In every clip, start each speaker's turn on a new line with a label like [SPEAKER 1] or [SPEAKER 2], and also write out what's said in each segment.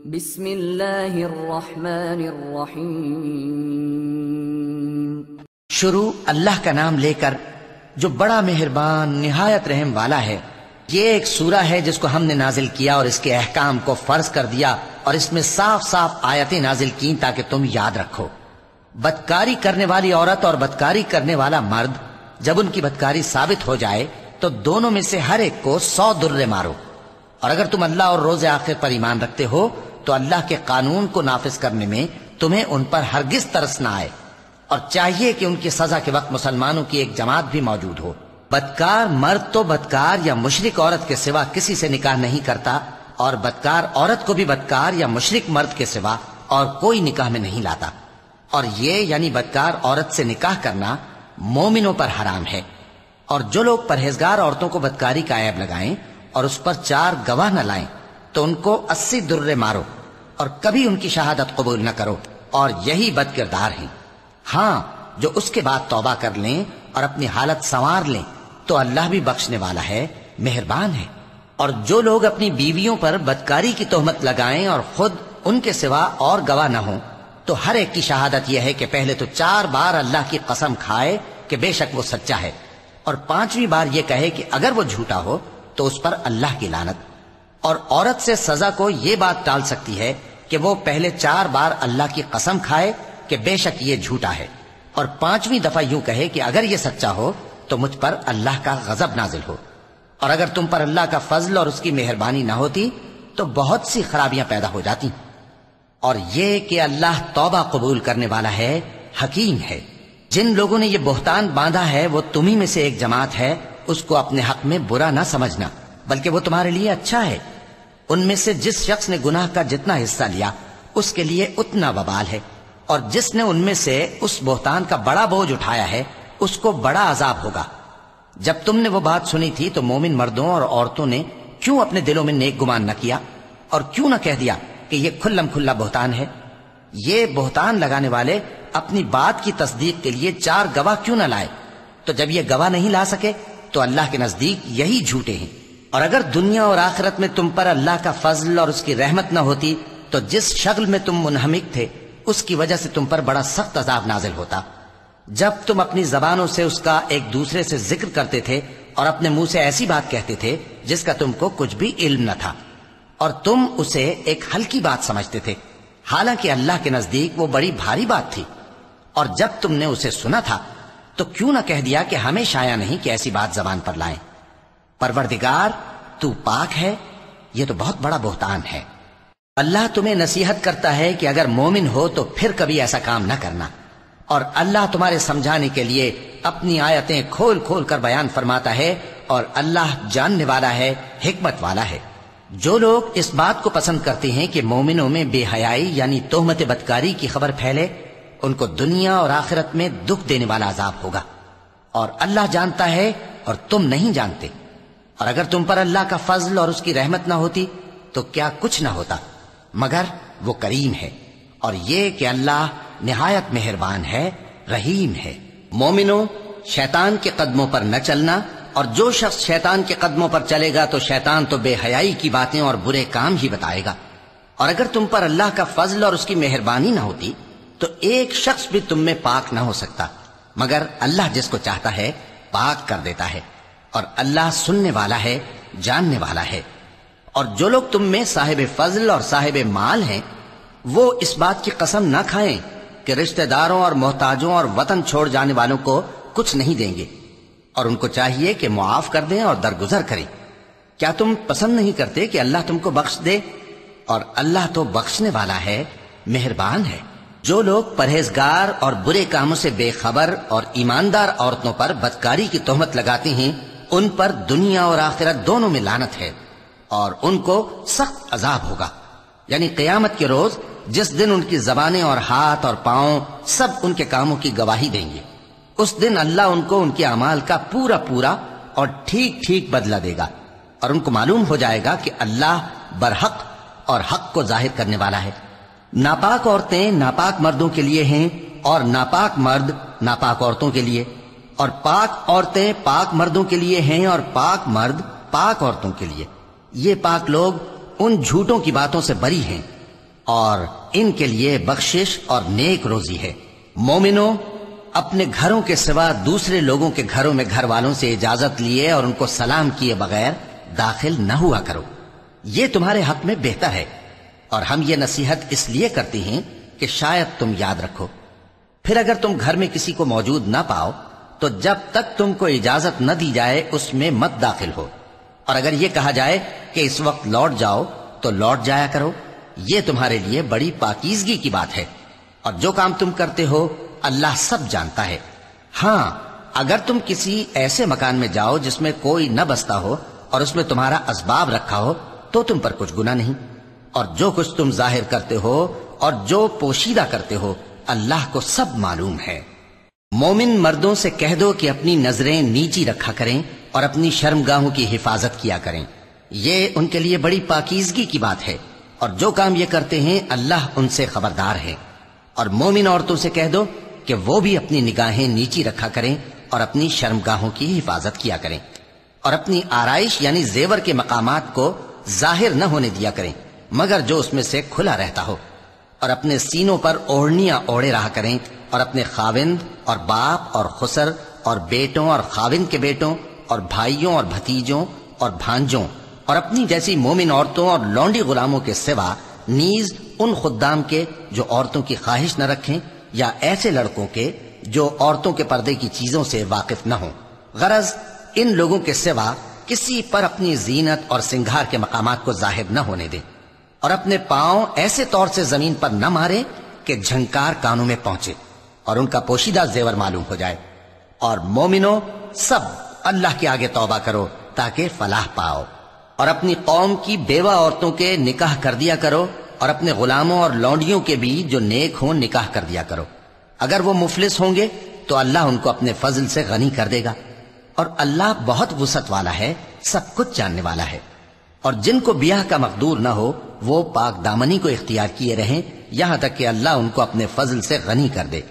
[SPEAKER 1] بسم اللہ الرحمن الرحیم۔
[SPEAKER 2] شروع اللہ کا نام لے کر جو بڑا مہربان نہایت رحم والا ہے۔ یہ ایک سورہ ہے جس کو ہم نے نازل کیا اور اس کے احکام کو فرض کر دیا اور اس میں صاف صاف آیتیں نازل کی تاکہ تم یاد رکھو۔ بدکاری کرنے والی عورت اور بدکاری کرنے والا مرد جب ان کی بدکاری ثابت ہو جائے تو دونوں میں سے ہر ایک کو 100 درے مارو، اور اگر تم اللہ اور روز آخر پر ایمان رکھتے ہو تو اللہ کے قانون کو نافذ کرنے میں تمہیں ان پر ہرگز ترس نہ آئے، اور چاہیے کہ ان کی سزا کے وقت مسلمانوں کی ایک جماعت بھی موجود ہو۔ بدکار مرد تو بدکار یا مشرک عورت کے سوا کسی سے نکاح نہیں کرتا، اور بدکار عورت کو بھی بدکار یا مشرک مرد کے سوا اور کوئی نکاح میں نہیں لاتا، اور یہ یعنی بدکار عورت سے نکاح کرنا مومنوں پر حرام ہے۔ اور جو لوگ پرہیزگار عورتوں کو بدکاری کا عیب لگائیں اور اس پر 4 گواہ نہ لائیں تو ان کو 80 درے مارو، اور کبھی ان کی شہادت قبول نہ کرو، اور یہی بد کردار ہیں۔ ہاں، جو اس کے بعد توبہ کر لیں اور اپنی حالت سنوار لیں تو اللہ بھی بخشنے والا ہے، مہربان ہے۔ اور جو لوگ اپنی بیویوں پر بدکاری کی تہمت لگائیں اور خود ان کے سوا اور گواہ نہ ہوں تو ہر ایک کی شہادت یہ ہے کہ پہلے تو 4 بار اللہ کی قسم کھائے کہ بے شک وہ سچا ہے، اور 5ویں بار یہ کہے کہ اگر وہ جھوٹا ہو تو اس پر اللہ کی لعنت۔ اور عورت سے سزا کو یہ بات ٹال سکتی ہے کہ وہ پہلے 4 بار اللہ کی قسم کھائے کہ بے شک یہ جھوٹا ہے، اور 5ویں دفعہ یوں کہے کہ اگر یہ سچا ہو تو مجھ پر اللہ کا غضب نازل ہو۔ اور اگر تم پر اللہ کا فضل اور اس کی مہربانی نہ ہوتی تو بہت سی خرابیاں پیدا ہو جاتی۔ اور یہ کہ اللہ توبہ قبول کرنے والا ہے، حکیم ہے۔ جن لوگوں نے یہ بہتان باندھا ہے وہ تمہیں میں سے ایک جماعت ہے، اس کو اپنے حق میں برا نہ سمجھنا، بلکہ وہ تمہارے لیے اچھا ہے۔ ان میں سے جس شخص نے گناہ کا جتنا حصہ لیا اس کے لیے اتنا وبال ہے، اور جس نے ان میں سے اس بہتان کا بڑا بوجھ اٹھایا ہے اس کو بڑا عذاب ہوگا۔ جب تم نے وہ بات سنی تھی تو مومن مردوں اور عورتوں نے کیوں اپنے دلوں میں نیک گمان نہ کیا، اور کیوں نہ کہہ دیا کہ یہ کھلم کھلا بہتان ہے؟ یہ بہتان لگانے والے اپنی بات کی تصدیق کے لیے 4 گواہ کیوں نہ لائے؟ تو جب یہ گواہ نہیں لا سکے تو اللہ کے نزدیک یہی جھوٹے ہیں۔ اور اگر دنیا اور آخرت میں تم پر اللہ کا فضل اور اس کی رحمت نہ ہوتی تو جس شغل میں تم منہمک تھے اس کی وجہ سے تم پر بڑا سخت عذاب نازل ہوتا۔ جب تم اپنی زبانوں سے اس کا ایک دوسرے سے ذکر کرتے تھے اور اپنے منہ سے ایسی بات کہتے تھے جس کا تم کو کچھ بھی علم نہ تھا، اور تم اسے ایک ہلکی بات سمجھتے تھے، حالانکہ اللہ کے نزدیک وہ بڑی بھاری بات تھی۔ اور جب تم نے اسے سنا تھا تو کیوں نہ کہہ دیا کہ ہمیں شایع نہیں کہ ایسی بات زبان پر لائیں؟ پروردگار تو پاک ہے، یہ تو بہت بڑا بہتان ہے۔ اللہ تمہیں نصیحت کرتا ہے کہ اگر مومن ہو تو پھر کبھی ایسا کام نہ کرنا، اور اللہ تمہارے سمجھانے کے لیے اپنی آیتیں کھول کھول کر بیان فرماتا ہے، اور اللہ جاننے والا ہے، حکمت والا ہے۔ جو لوگ اس بات کو پسند کرتے ہیں کہ مومنوں میں بے حیائی یعنی تہمت بدکاری کی خبر پھیلے، ان کو دنیا اور آخرت میں دکھ دینے والا عذاب ہوگا، اور اللہ جانتا ہے اور تم نہیں جانتے۔ اور اگر تم پر اللہ کا فضل اور اس کی رحمت نہ ہوتی تو کیا کچھ نہ ہوتا، مگر وہ کریم ہے، اور یہ کہ اللہ نہایت مہربان ہے، رحیم ہے۔ مومنوں، شیطان کے قدموں پر نہ چلنا، اور جو شخص شیطان کے قدموں پر چلے گا تو شیطان تو بے حیائی کی باتیں اور برے کام ہی بتائے گا۔ اور اگر تم پر اللہ کا فضل اور اس کی مہربانی نہ ہوتی تو ایک شخص بھی تم میں پاک نہ ہو سکتا، مگر اللہ جس کو چاہتا ہے پاک کر دیتا ہے، اور اللہ سننے والا ہے، جاننے والا ہے۔ اور جو لوگ تم میں صاحب فضل اور صاحب مال ہیں وہ اس بات کی قسم نہ کھائیں کہ رشتہ داروں اور محتاجوں اور وطن چھوڑ جانے والوں کو کچھ نہیں دیں گے، اور ان کو چاہیے کہ معاف کر دیں اور درگزر کریں۔ کیا تم پسند نہیں کرتے کہ اللہ تم کو بخش دے؟ اور اللہ تو بخشنے والا ہے، مہربان ہے۔ جو لوگ پرہیزگار اور برے کاموں سے بے خبر اور ایماندار عورتوں پر بدکاری کی تہمت لگاتے ہیں ان پر دنیا اور آخرت دونوں میں لعنت ہے، اور ان کو سخت عذاب ہوگا، یعنی قیامت کے روز جس دن ان کی زبانیں اور ہاتھ اور پاؤں سب ان کے کاموں کی گواہی دیں گے۔ اس دن اللہ ان کو ان کے اعمال کا پورا پورا اور ٹھیک ٹھیک بدلہ دے گا، اور ان کو معلوم ہو جائے گا کہ اللہ برحق اور حق کو ظاہر کرنے والا ہے۔ ناپاک عورتیں ناپاک مردوں کے لیے ہیں، اور ناپاک مرد ناپاک عورتوں کے لیے، اور پاک عورتیں پاک مردوں کے لیے ہیں، اور پاک مرد پاک عورتوں کے لیے۔ یہ پاک لوگ ان جھوٹوں کی باتوں سے بری ہیں اور ان کے لیے بخشش اور نیک روزی ہے۔ مومنو، اپنے گھروں کے سوا دوسرے لوگوں کے گھروں میں گھر والوں سے اجازت لیے اور ان کو سلام کیے بغیر داخل نہ ہوا کرو، یہ تمہارے حق میں بہتر ہے، اور ہم یہ نصیحت اس لیے کرتے ہیں کہ شاید تم یاد رکھو۔ پھر اگر تم گھر میں کسی کو موجود نہ پاؤ تو جب تک تم کو اجازت نہ دی جائے اس میں مت داخل ہو، اور اگر یہ کہا جائے کہ اس وقت لوٹ جاؤ تو لوٹ جایا کرو، یہ تمہارے لیے بڑی پاکیزگی کی بات ہے، اور جو کام تم کرتے ہو اللہ سب جانتا ہے۔ ہاں، اگر تم کسی ایسے مکان میں جاؤ جس میں کوئی نہ بستا ہو اور اس میں تمہارا اسباب رکھا ہو تو تم پر کچھ گناہ نہیں، اور جو کچھ تم ظاہر کرتے ہو اور جو پوشیدہ کرتے ہو اللہ کو سب معلوم ہے۔ مومن مردوں سے کہہ دو کہ اپنی نظریں نیچی رکھا کریں اور اپنی شرمگاہوں کی حفاظت کیا کریں، یہ ان کے لیے بڑی پاکیزگی کی بات ہے، اور جو کام یہ کرتے ہیں اللہ ان سے خبردار ہے۔ اور مومن عورتوں سے کہہ دو کہ وہ بھی اپنی نگاہیں نیچی رکھا کریں اور اپنی شرمگاہوں کی حفاظت کیا کریں، اور اپنی آرائش یعنی زیور کے مقامات کو ظاہر نہ ہونے دیا کریں مگر جو اس میں سے کھلا رہتا ہو، اور اپنے سینوں پر اوڑھنیاں اوڑھے رہا کریں، اور اپنے خاوند اور باپ اور خسر اور بیٹوں اور خاوند کے بیٹوں اور بھائیوں اور بھتیجوں اور بھانجوں اور اپنی جیسی مومن عورتوں اور لونڈی غلاموں کے سوا نیز ان خدام کے جو عورتوں کی خواہش نہ رکھیں، یا ایسے لڑکوں کے جو عورتوں کے پردے کی چیزوں سے واقف نہ ہوں۔ غرض ان لوگوں کے سوا کسی پر اپنی زینت اور سنگھار کے مقامات کو ظاہر نہ ہونے دیں، اور اپنے پاؤں ایسے طور سے زمین پر نہ مارے کہ جھنکار کانوں میں پہنچے اور ان کا پوشیدہ زیور معلوم ہو جائے۔ اور مومنو، سب اللہ کے آگے توبہ کرو تاکہ فلاح پاؤ، اور اپنی قوم کی بیوہ عورتوں کے نکاح کر دیا کرو، اور اپنے غلاموں اور لونڈیوں کے بھی جو نیک ہوں نکاح کر دیا کرو۔ اگر وہ مفلس ہوں گے تو اللہ ان کو اپنے فضل سے غنی کر دے گا، اور اللہ بہت وسعت والا ہے، سب کچھ جاننے والا ہے۔ اور جن کو بیاہ کا مقدور نہ ہو وہ پاک دامنی کو اختیار کیے رہیں یہاں تک کہ اللہ ان کو اپنے فضل سے غنی کر دے۔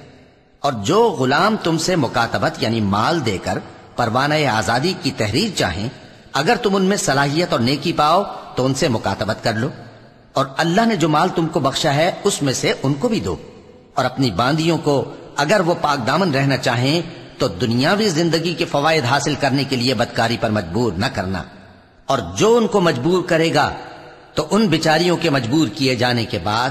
[SPEAKER 2] اور جو غلام تم سے مکاتبت یعنی مال دے کر پروانہ آزادی کی تحریر چاہیں، اگر تم ان میں صلاحیت اور نیکی پاؤ تو ان سے مکاتبت کر لو، اور اللہ نے جو مال تم کو بخشا ہے اس میں سے ان کو بھی دو۔ اور اپنی باندیوں کو اگر وہ پاک دامن رہنا چاہیں تو دنیاوی زندگی کے فوائد حاصل کرنے کے لیے بدکاری پر مجبور نہ کرنا، اور جو ان کو مجبور کرے گا تو ان بیچاریوں کے مجبور کیے جانے کے بعد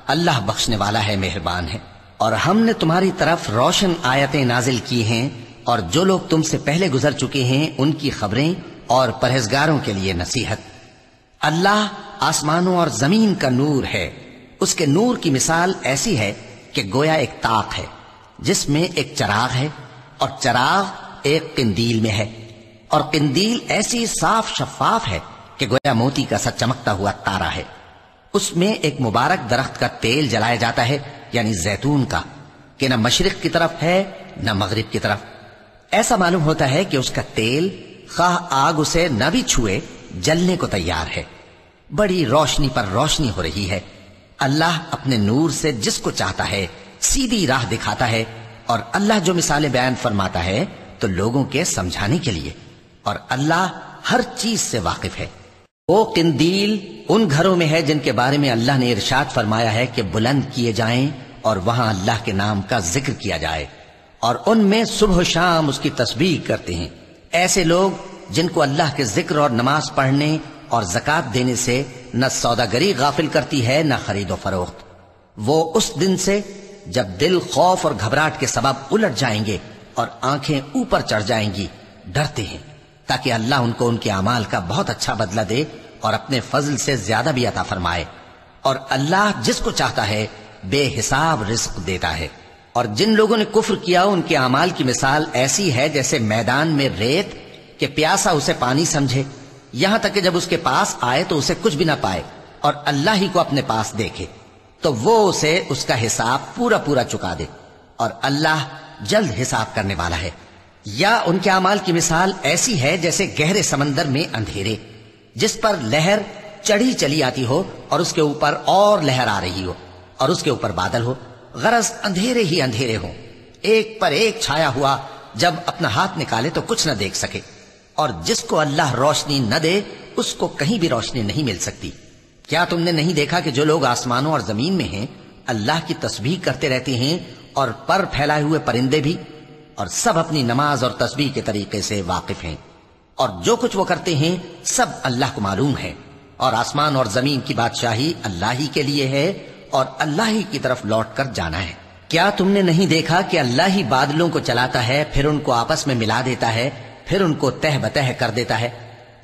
[SPEAKER 2] اللہ بخشنے والا ہے، مہربان ہے۔ اور ہم نے تمہاری طرف روشن آیتیں نازل کی ہیں، اور جو لوگ تم سے پہلے گزر چکے ہیں ان کی خبریں اور پرہیزگاروں کے لیے نصیحت۔ اللہ آسمانوں اور زمین کا نور ہے، اس کے نور کی مثال ایسی ہے کہ گویا ایک طاق ہے جس میں ایک چراغ ہے، اور چراغ ایک قندیل میں ہے، اور قندیل ایسی صاف شفاف ہے کہ گویا موتی کا سا چمکتا ہوا تارا ہے۔ اس میں ایک مبارک درخت کا تیل جلایا جاتا ہے یعنی زیتون کا، کہ نہ مشرق کی طرف ہے نہ مغرب کی طرف۔ ایسا معلوم ہوتا ہے کہ اس کا تیل خواہ آگ اسے نہ بھی چھوئے جلنے کو تیار ہے، بڑی روشنی پر روشنی ہو رہی ہے۔ اللہ اپنے نور سے جس کو چاہتا ہے سیدھی راہ دکھاتا ہے، اور اللہ جو مثالیں بیان فرماتا ہے تو لوگوں کے سمجھانے کے لیے، اور اللہ ہر چیز سے واقف ہے۔ وہ قندیل ان گھروں میں ہے جن کے بارے میں اللہ نے ارشاد فرمایا ہے کہ بلند کیے جائیں اور وہاں اللہ کے نام کا ذکر کیا جائے، اور ان میں صبح و شام اس کی تسبیح کرتے ہیں۔ ایسے لوگ جن کو اللہ کے ذکر اور نماز پڑھنے اور زکوٰۃ دینے سے نہ سوداگری غافل کرتی ہے نہ خرید و فروخت، وہ اس دن سے جب دل خوف اور گھبراہٹ کے سبب الٹ جائیں گے اور آنکھیں اوپر چڑھ جائیں گی ڈرتے ہیں، تاکہ اللہ ان کو ان کے اعمال کا بہت اچھا بدلہ دے اور اپنے فضل سے زیادہ بھی عطا فرمائے۔ اور اللہ جس کو چاہتا ہے بے حساب رزق دیتا ہے۔ اور جن لوگوں نے کفر کیا ان کے اعمال کی مثال ایسی ہے جیسے میدان میں ریت کہ پیاسا اسے پانی سمجھے، یہاں تک کہ جب اس کے پاس آئے تو اسے کچھ بھی نہ پائے، اور اللہ ہی کو اپنے پاس دیکھے تو وہ اسے اس کا حساب پورا پورا چکا دے، اور اللہ جلد حساب کرنے والا ہے۔ یا ان کے اعمال کی مثال ایسی ہے جیسے گہرے سمندر میں اندھیرے جس پر لہر چڑھی چلی آتی ہو اور اس کے اوپر اور لہر آ رہی ہو اور اس کے اوپر بادل ہو، غرض اندھیرے ہی اندھیرے ہوں، ایک پر ایک چھایا ہوا، جب اپنا ہاتھ نکالے تو کچھ نہ دیکھ سکے۔ اور جس کو اللہ روشنی نہ دے اس کو کہیں بھی روشنی نہیں مل سکتی۔ کیا تم نے نہیں دیکھا کہ جو لوگ آسمانوں اور زمین میں ہیں اللہ کی تسبیح کرتے رہتے ہیں، اور پر پھیلائے ہوئے پرندے بھی، اور سب اپنی نماز اور تسبیح کے طریقے سے واقف ہیں، اور جو کچھ وہ کرتے ہیں سب اللہ کو معلوم ہے، اور آسمان اور زمین کی بادشاہی اللہ ہی کے لیے ہے، اور اللہ ہی کی طرف لوٹ کر جانا ہے۔ کیا تم نے نہیں دیکھا کہ اللہ ہی بادلوں کو چلاتا ہے، پھر ان کو آپس میں ملا دیتا ہے، پھر ان کو تہ بتہ کر دیتا ہے،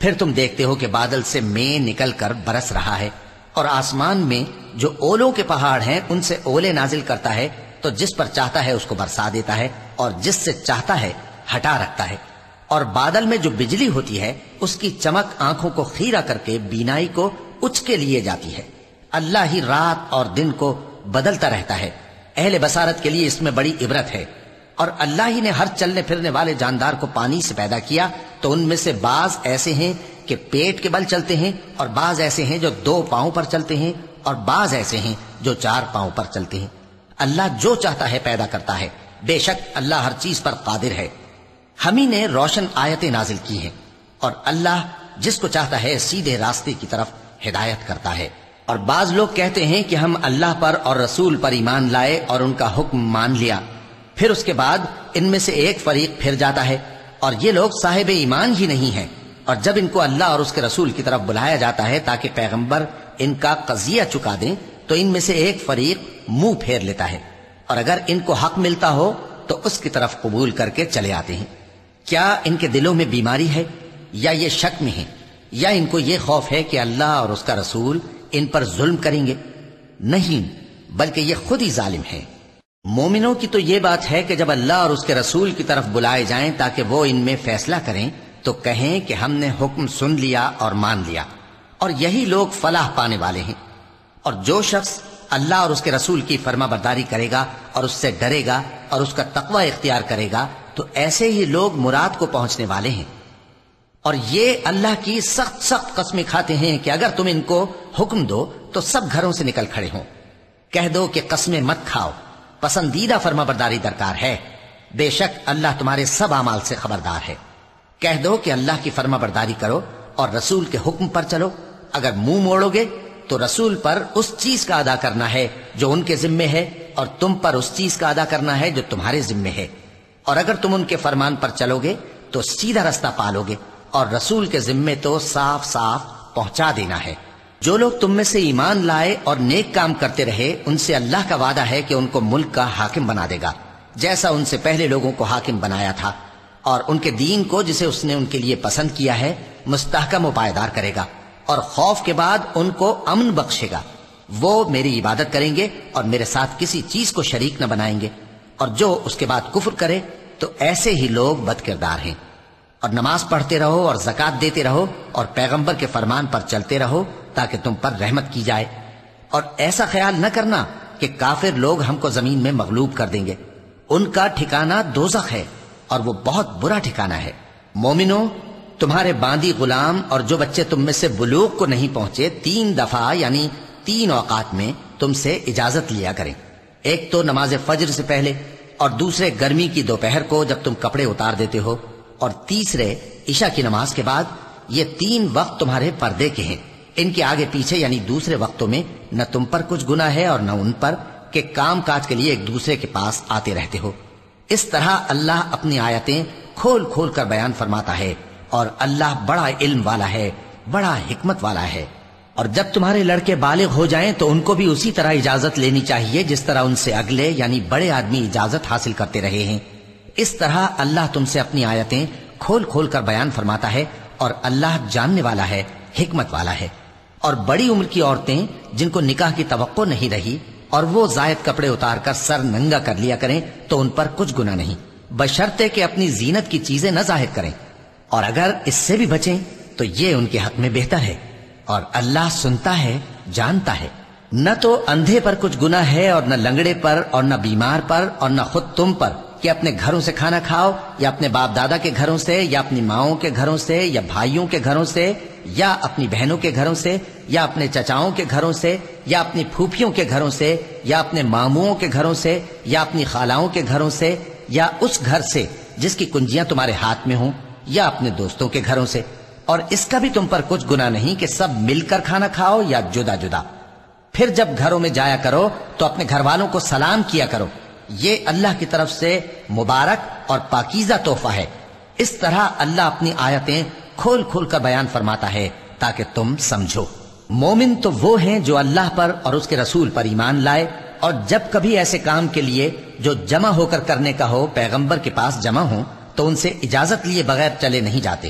[SPEAKER 2] پھر تم دیکھتے ہو کہ بادل سے مے نکل کر برس رہا ہے، اور آسمان میں جو اولوں کے پہاڑ ہیں ان سے اولے نازل کرتا ہے، تو جس پر چاہتا ہے اس کو برسا دیتا ہے، اور جس سے چاہتا ہے ہٹا رکھتا ہے، اور بادل میں جو بجلی ہوتی ہے اس کی چمک آنکھوں کو خیرہ کر کے بینائی کو اچ کے لیے جاتی ہے۔ اللہ ہی رات اور دن کو بدلتا رہتا ہے، اہل بصارت کے لیے اس میں بڑی عبرت ہے۔ اور اللہ ہی نے ہر چلنے پھرنے والے جاندار کو پانی سے پیدا کیا، تو ان میں سے بعض ایسے ہیں کہ پیٹ کے بل چلتے ہیں، اور بعض ایسے ہیں جو 2 پاؤں پر چلتے ہیں، اور بعض ایسے ہیں جو 4 پاؤں پر چلتے ہیں۔ اللہ جو چاہتا ہے پیدا کرتا ہے، بے شک اللہ ہر چیز پر قادر ہے۔ ہم ہی نے روشن آیتیں نازل کی ہیں، اور اللہ جس کو چاہتا ہے سیدھے راستے کی طرف ہدایت کرتا ہے۔ اور بعض لوگ کہتے ہیں کہ ہم اللہ پر اور رسول پر ایمان لائے اور ان کا حکم مان لیا، پھر اس کے بعد ان میں سے ایک فریق پھر جاتا ہے، اور یہ لوگ صاحب ایمان ہی نہیں ہیں، اور جب ان کو اللہ اور اس کے رسول کی طرف بلایا جاتا ہے تاکہ پیغمبر ان کا قضیہ چکا دیں، تو ان میں سے ایک فریق منہ پھیر لیتا ہے، اور اگر ان کو حق ملتا ہو تو اس کی طرف قبول کر کے چلے آتے ہیں۔ کیا ان کے دلوں میں بیماری ہے، یا یہ شک میں ہیں، یا ان کو یہ خوف ہے کہ اللہ اور اس کا رسول ان پر ظلم کریں گے؟ نہیں، بلکہ یہ خود ہی ظالم ہے۔ مومنوں کی تو یہ بات ہے کہ جب اللہ اور اس کے رسول کی طرف بلائے جائیں تاکہ وہ ان میں فیصلہ کریں، تو کہیں کہ ہم نے حکم سن لیا اور مان لیا، اور یہی لوگ فلاح پانے والے ہیں۔ اور جو شخص اللہ اور اس کے رسول کی فرما برداری کرے گا اور اس سے ڈرے گا اور اس کا تقوی اختیار کرے گا، تو ایسے ہی لوگ مراد کو پہنچنے والے ہیں۔ اور یہ اللہ کی سخت سخت قسمیں کھاتے ہیں کہ اگر تم ان کو حکم دو تو سب گھروں سے نکل کھڑے ہوں۔ کہہ دو کہ قسمیں مت کھاؤ، پسندیدہ فرما برداری درکار ہے، بے شک اللہ تمہارے سب اعمال سے خبردار ہے۔ کہہ دو کہ اللہ کی فرما برداری کرو اور رسول کے حکم پر چلو، اگر منہ موڑو گے تو رسول پر اس چیز کا ادا کرنا ہے جو ان کے ذمے ہے، اور تم پر اس چیز کا ادا کرنا ہے جو تمہارے ذمے ہے، اور اگر تم ان کے فرمان پر چلو گے تو سیدھا رستہ پالو گے، اور رسول کے ذمے تو صاف صاف پہنچا دینا ہے۔ جو لوگ تم میں سے ایمان لائے اور نیک کام کرتے رہے، ان سے اللہ کا وعدہ ہے کہ ان کو ملک کا حاکم بنا دے گا، جیسا ان سے پہلے لوگوں کو حاکم بنایا تھا، اور ان کے دین کو جسے اس نے ان کے لیے پسند کیا ہے مستحکم و پائیدار کرے گا، اور خوف کے بعد ان کو امن بخشے گا۔ وہ میری عبادت کریں گے اور میرے ساتھ کسی چیز کو شریک نہ بنائیں گے، اور جو اس کے بعد کفر کرے تو ایسے ہی لوگ بد کردار ہیں۔ اور نماز پڑھتے رہو اور زکوٰۃ دیتے رہو اور پیغمبر کے فرمان پر چلتے رہو تاکہ تم پر رحمت کی جائے، اور ایسا خیال نہ کرنا کہ کافر لوگ ہم کو زمین میں مغلوب کر دیں گے، ان کا ٹھکانہ دوزخ ہے اور وہ بہت برا ٹھکانہ ہے۔ مومنو، تمہارے باندی غلام اور جو بچے تم میں سے بلوغ کو نہیں پہنچے 3 دفعہ یعنی 3 اوقات میں تم سے اجازت لیا کریں، ایک تو نماز فجر سے پہلے، اور دوسرے گرمی کی دوپہر کو جب تم کپڑے اتار دیتے ہو، اور تیسرے عشاء کی نماز کے بعد۔ یہ 3 وقت تمہارے پردے کے ہیں، ان کے آگے پیچھے یعنی دوسرے وقتوں میں نہ تم پر کچھ گناہ ہے اور نہ ان پر، کہ کام کاج کے لیے ایک دوسرے کے پاس آتے رہتے ہو۔ اس طرح اللہ اپنی آیتیں کھول کھول کر بیان فرماتا ہے، اور اللہ بڑا علم والا ہے، بڑا حکمت والا ہے۔ اور جب تمہارے لڑکے بالغ ہو جائیں تو ان کو بھی اسی طرح اجازت لینی چاہیے جس طرح ان سے اگلے یعنی بڑے آدمی اجازت حاصل کرتے رہے ہیں۔ اس طرح اللہ تم سے اپنی آیتیں کھول کھول کر بیان فرماتا ہے، اور اللہ جاننے والا ہے، حکمت والا ہے۔ اور بڑی عمر کی عورتیں جن کو نکاح کی توقع نہیں رہی اور وہ زائد کپڑے اتار کر سر ننگا کر لیا کریں تو ان پر کچھ گناہ نہیں، بشرطے کہ اپنی زینت کی چیزیں نہ ظاہر کریں، اور اگر اس سے بھی بچیں تو یہ ان کے حق میں بہتر ہے، اور اللہ سنتا ہے، جانتا ہے۔ نہ تو اندھے پر کچھ گناہ ہے اور نہ لنگڑے پر اور نہ بیمار پر اور نہ خود تم پر کہ اپنے گھروں سے کھانا کھاؤ، یا اپنے باپ دادا کے گھروں سے، یا اپنی ماؤں کے گھروں سے، یا بھائیوں کے گھروں سے، یا اپنی بہنوں کے گھروں سے، یا اپنے چچاؤں کے گھروں سے، یا اپنی پھوپھیوں کے گھروں سے، یا اپنے ماموؤں کے گھروں سے، یا اپنی خالاؤں کے گھروں سے، یا اس گھر سے جس کی کنجیاں تمہارے ہاتھ میں ہوں، یا اپنے دوستوں کے گھروں سے۔ اور اس کا بھی تم پر کچھ گناہ نہیں کہ سب مل کر کھانا کھاؤ یا جدا جدا۔ پھر جب گھروں میں جایا کرو تو اپنے گھر والوں کو سلام کیا کرو، یہ اللہ کی طرف سے مبارک اور پاکیزہ تحفہ ہے۔ اس طرح اللہ اپنی آیتیں کھول کھول کر بیان فرماتا ہے تاکہ تم سمجھو۔ مومن تو وہ ہیں جو اللہ پر اور اس کے رسول پر ایمان لائے، اور جب کبھی ایسے کام کے لیے جو جمع ہو کر کرنے کا ہو پیغمبر کے پاس جمع ہوں تو ان سے اجازت لیے بغیر چلے نہیں جاتے۔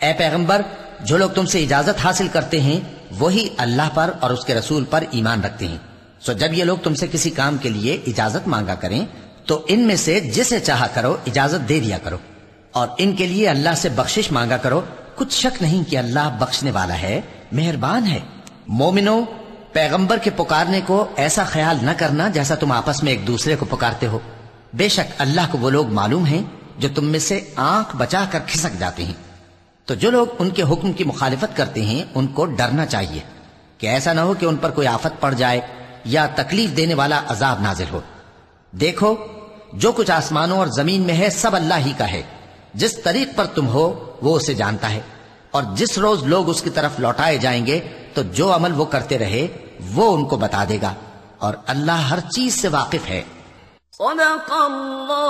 [SPEAKER 2] اے پیغمبر، جو لوگ تم سے اجازت حاصل کرتے ہیں وہی اللہ پر اور اس کے رسول پر ایمان رکھتے ہیں۔ سو جب یہ لوگ تم سے کسی کام کے لیے اجازت مانگا کریں تو ان میں سے جسے چاہا کرو اجازت دے دیا کرو، اور ان کے لیے اللہ سے بخشش مانگا کرو، کچھ شک نہیں کہ اللہ بخشنے والا ہے، مہربان ہے۔ مومنو، پیغمبر کے پکارنے کو ایسا خیال نہ کرنا جیسا تم آپس میں ایک دوسرے کو پکارتے ہو، بے شک اللہ کو وہ لوگ معلوم ہیں جو تم میں سے آنکھ بچا کر کھسک جاتے ہیں۔ تو جو لوگ ان کے حکم کی مخالفت کرتے ہیں ان کو ڈرنا چاہیے کہ ایسا نہ ہو کہ ان پر کوئی آفت پڑ جائے یا تکلیف دینے والا عذاب نازل ہو۔ دیکھو، جو کچھ آسمانوں اور زمین میں ہے سب اللہ ہی کا ہے، جس طریق پر تم ہو وہ اسے جانتا ہے، اور جس روز لوگ اس کی طرف لوٹائے جائیں گے تو جو عمل وہ کرتے رہے وہ ان کو بتا دے گا، اور اللہ ہر چیز سے واقف ہے۔
[SPEAKER 1] صدق اللہ